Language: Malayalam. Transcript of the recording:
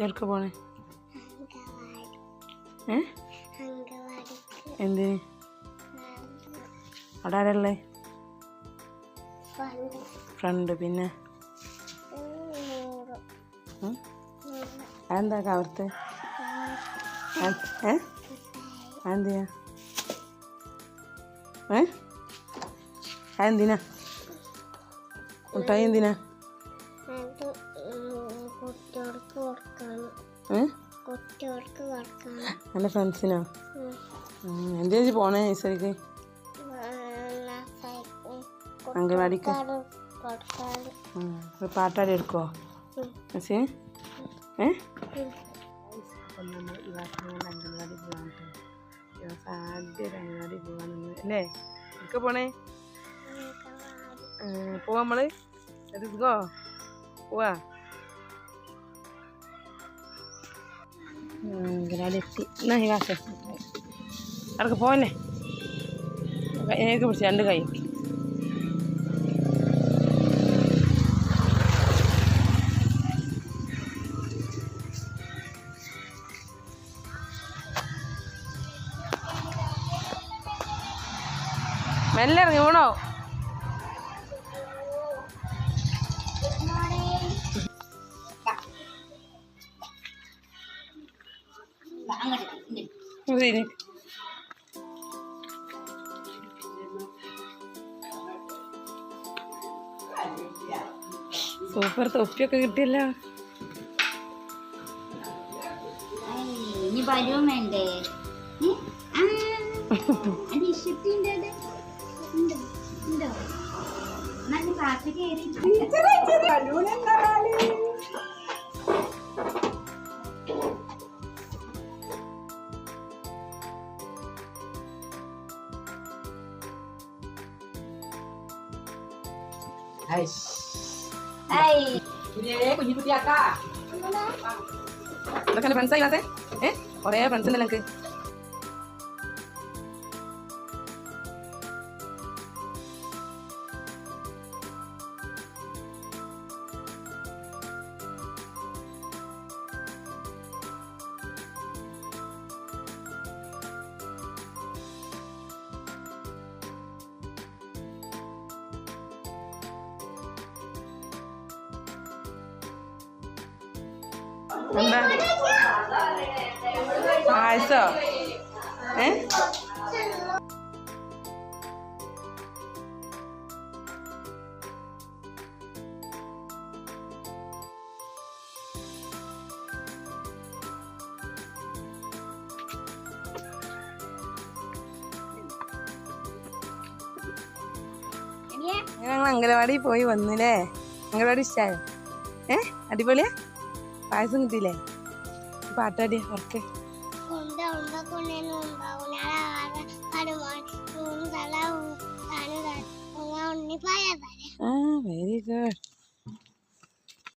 എവിടേക്ക് പോണേ? എന്തിന്? അവിടെ ആരല്ലേ? ഫ്രണ്ട്. പിന്നെ അതെന്താ കവർത്ത്? അതെന്തിനാ? അതെന്തിനാ? മുട്ടായി എന്തിനാ? എൻ്റെ ഫ്രണ്ട്സിനോ? എന്തിനാ പോണേ നഴ്സറിക്ക്? അംഗൻവാടിക്ക് പാട്ടാടി എടുക്കുവോ? മിസ്സേ അംഗൻവാടി പോവാൻ ആദ്യം ഒരു അംഗൻവാടി പോവാണെന്ന് അല്ലേ? ഒക്കെ പോണേ പോവാ നമ്മള് എടുക്കോ? പോവാ അംഗൻവാടി എത്തി. എന്നാ ഈ കാശ് അടക്ക് പോവല്ലേ? എനിക്ക് പിടിച്ച് രണ്ട് കൈ മെല്ലെ ഇറങ്ങി വീണോ? സൂപ്പർ തൊപ്പിയൊക്കെ കിട്ടിയല്ലോ. ഇനി ബലൂൺ വേണ്ടേ? ഇതൊക്കെ ഫ്രണ്ട്സായി ക്ലാസ്സേ? കുറേ ഫ്രണ്ട്സ് ഉണ്ടല്ലോ എനിക്ക്. എന്താ പായസോ? ഞങ്ങൾ അംഗനവാടി പോയി വന്നില്ലേ? അംഗനവാടി ഇഷ്ടമായോ? അടിപൊളിയാ? പായസം കിട്ടിയില്ലേ? പാട്ടാടിയ ഉറക്കെ വെരി ഗുഡ്.